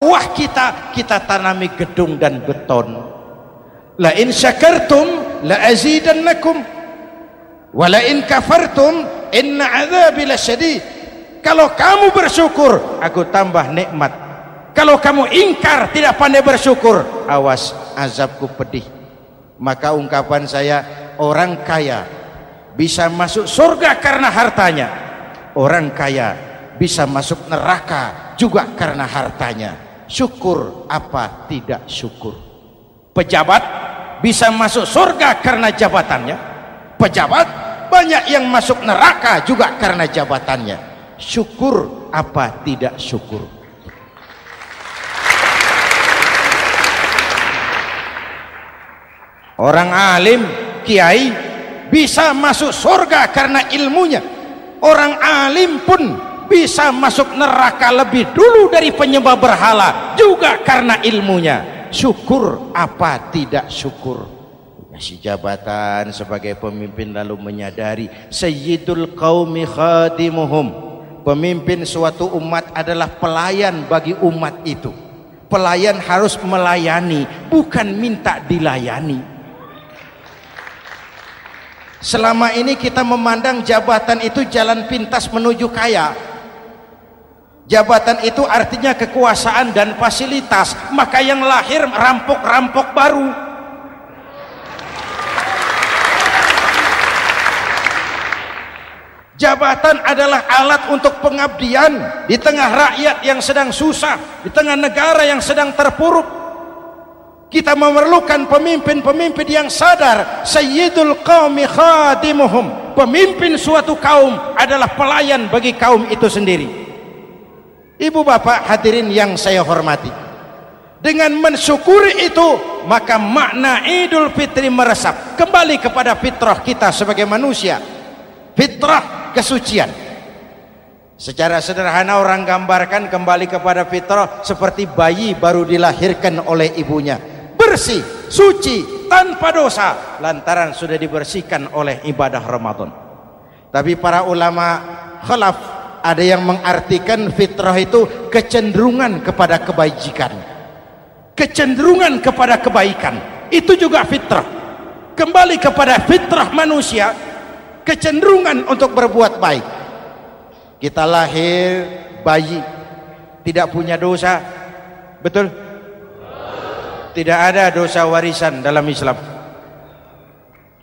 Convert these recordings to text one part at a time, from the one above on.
Wah, kita tanami gedung dan beton. La in syakartum la azidannakum wa la in kafartum inna adzabi lasyadid. Kalau kamu bersyukur, aku tambah nikmat. Kalau kamu ingkar, tidak pandai bersyukur, awas, azabku pedih. Maka ungkapan saya, orang kaya bisa masuk surga karena hartanya, orang kaya bisa masuk neraka juga karena hartanya. Syukur apa tidak syukur? Pejabat bisa masuk surga karena jabatannya, pejabat banyak yang masuk neraka juga karena jabatannya. Syukur apa tidak syukur? Orang alim, kiai bisa masuk surga karena ilmunya. Orang alim pun bisa masuk neraka lebih dulu dari penyembah berhala juga karena ilmunya. Syukur apa tidak syukur? Kasih jabatan sebagai pemimpin lalu menyadari sayyidul qaumi khadimuhum. Pemimpin suatu umat adalah pelayan bagi umat itu. Pelayan harus melayani, bukan minta dilayani. Selama ini kita memandang jabatan itu jalan pintas menuju kaya. Jabatan itu artinya kekuasaan dan fasilitas, maka yang lahir rampok-rampok baru. Jabatan adalah alat untuk pengabdian di tengah rakyat yang sedang susah, di tengah negara yang sedang terpuruk. Kita memerlukan pemimpin-pemimpin yang sadar sayyidul qaumi khadimuhum. Pemimpin suatu kaum adalah pelayan bagi kaum itu sendiri. Ibu bapak hadirin yang saya hormati, dengan mensyukuri itu maka makna Idul Fitri meresap kembali kepada fitrah kita sebagai manusia, fitrah kesucian. Secara sederhana orang gambarkan kembali kepada fitrah seperti bayi baru dilahirkan oleh ibunya, bersih, suci, tanpa dosa, lantaran sudah dibersihkan oleh ibadah Ramadan. Tapi para ulama khalaf ada yang mengartikan fitrah itu kecenderungan kepada kebajikan, kecenderungan kepada kebaikan. Itu juga fitrah. Kembali kepada fitrah manusia, kecenderungan untuk berbuat baik. Kita lahir bayi tidak punya dosa, betul? Tidak ada dosa warisan dalam Islam.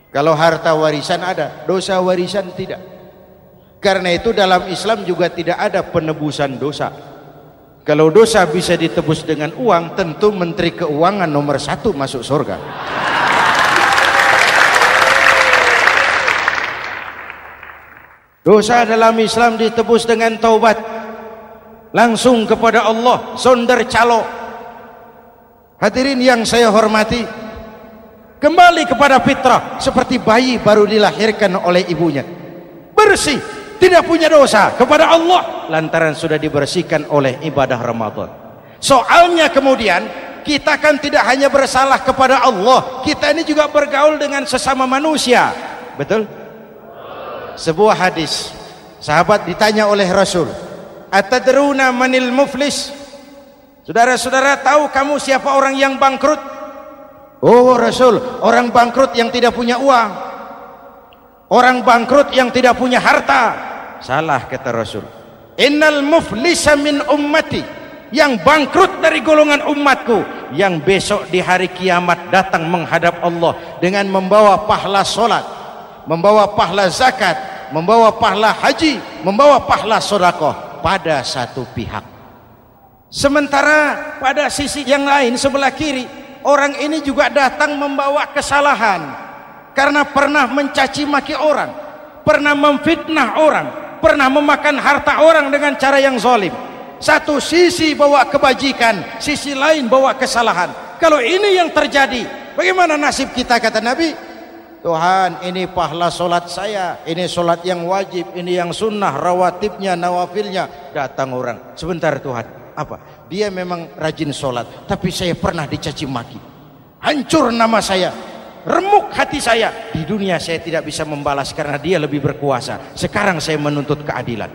Kalau harta warisan ada, dosa warisan tidak. Karena itu dalam Islam juga tidak ada penebusan dosa. Kalau dosa bisa ditebus dengan uang, tentu Menteri Keuangan nomor 1 masuk surga. Dosa dalam Islam ditebus dengan taubat, langsung kepada Allah, sonder calo. Hadirin yang saya hormati, kembali kepada fitrah seperti bayi baru dilahirkan oleh ibunya, bersih, tidak punya dosa kepada Allah lantaran sudah dibersihkan oleh ibadah Ramadan. Soalnya kemudian kita kan tidak hanya bersalah kepada Allah, kita ini juga bergaul dengan sesama manusia, betul? Sebuah hadis, sahabat ditanya oleh Rasul, atadruna manil muflis? Saudara-saudara, tahu kamu siapa orang yang bangkrut? Oh Rasul, orang bangkrut yang tidak punya uang, orang bangkrut yang tidak punya harta. Salah, kata Rasul. Innal muflisa min ummati, yang bangkrut dari golongan umatku, yang besok di hari kiamat datang menghadap Allah dengan membawa pahala solat, membawa pahala zakat, membawa pahala haji, membawa pahala sedekah pada satu pihak. Sementara pada sisi yang lain sebelah kiri, orang ini juga datang membawa kesalahan karena pernah mencaci maki orang, pernah memfitnah orang, pernah memakan harta orang dengan cara yang zalim. Satu sisi bawa kebajikan, sisi lain bawa kesalahan. Kalau ini yang terjadi, bagaimana nasib kita? Kata Nabi, Tuhan, ini pahala solat saya, ini solat yang wajib, ini yang sunnah, rawatibnya, nawafilnya. Datang orang, sebentar Tuhan, apa? Dia memang rajin solat, tapi saya pernah dicaci maki, hancur nama saya, remuk hati saya. Di dunia saya tidak bisa membalas karena dia lebih berkuasa. Sekarang saya menuntut keadilan.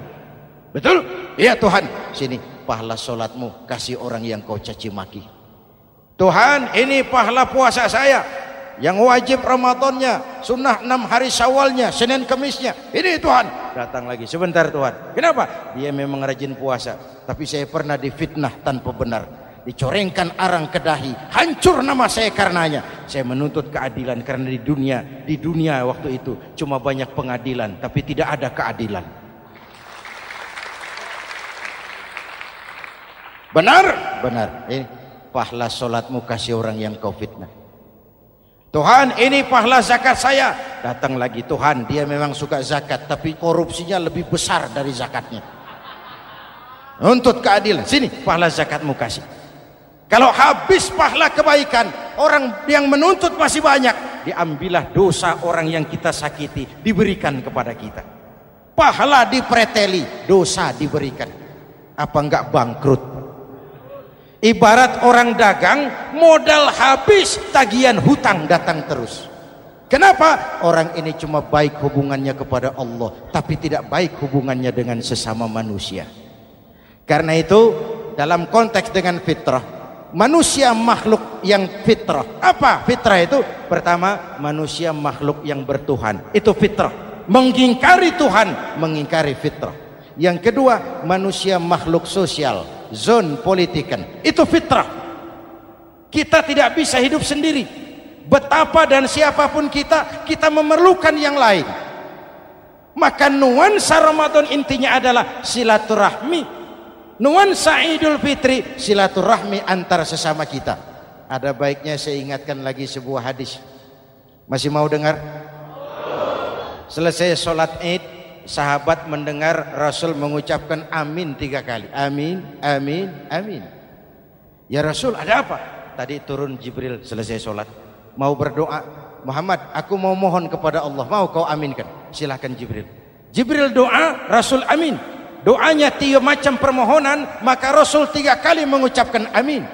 Betul? Iya Tuhan. Sini, pahala sholatmu kasih orang yang kau caci maki. Tuhan, ini pahala puasa saya yang wajib Ramadannya, sunnah 6 hari Syawalnya, Senin Kemisnya. Ini Tuhan. Datang lagi, sebentar Tuhan. Kenapa? Dia memang rajin puasa, tapi saya pernah difitnah tanpa benar, dicorengkan arang ke dahi, hancur nama saya karenanya. Saya menuntut keadilan karena di dunia waktu itu cuma banyak pengadilan tapi tidak ada keadilan. Benar? Benar. Ini pahala sholatmu kasih orang yang kau fitnah. Tuhan, ini pahala zakat saya. Datang lagi, Tuhan, dia memang suka zakat tapi korupsinya lebih besar dari zakatnya. Nuntut keadilan. Sini pahala zakatmu kasih. Kalau habis pahala kebaikan, orang yang menuntut masih banyak, diambillah dosa orang yang kita sakiti, diberikan kepada kita. Pahala dipreteli, dosa diberikan. Apa enggak bangkrut? Ibarat orang dagang, modal habis, tagihan hutang datang terus. Kenapa? Orang ini cuma baik hubungannya kepada Allah, tapi tidak baik hubungannya dengan sesama manusia. Karena itu, dalam konteks dengan fitrah, manusia makhluk yang fitrah. Apa fitrah itu? Pertama, manusia makhluk yang bertuhan. Itu fitrah. Mengingkari Tuhan, mengingkari fitrah. Yang kedua, manusia makhluk sosial, zon politikan. Itu fitrah. Kita tidak bisa hidup sendiri. Betapa dan siapapun kita memerlukan yang lain. Maka nuansa Ramadan intinya adalah silaturahmi. Nuansa Idul Fitri silaturahmi antar sesama kita. Ada baiknya saya ingatkan lagi sebuah hadis. Masih mau dengar? Selesai sholat Id, sahabat mendengar Rasul mengucapkan amin 3 kali. Amin, amin, amin. Ya Rasul, ada apa? Tadi turun Jibril selesai sholat, mau berdoa. Muhammad, aku mau mohon kepada Allah, mau kau aminkan? Silahkan Jibril. Jibril doa, Rasul amin. Doanya 3 macam permohonan, maka Rasul 3 kali mengucapkan amin.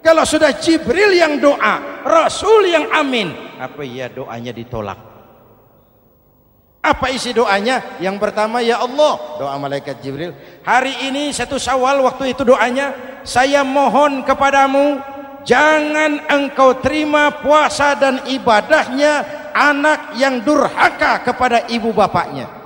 Kalau sudah Jibril yang doa, Rasul yang amin, apa iya doanya ditolak? Apa isi doanya? Yang pertama, ya Allah, doa malaikat Jibril, hari ini 1 Syawal, waktu itu doanya, saya mohon kepadamu, jangan engkau terima puasa dan ibadahnya anak yang durhaka kepada ibu bapaknya.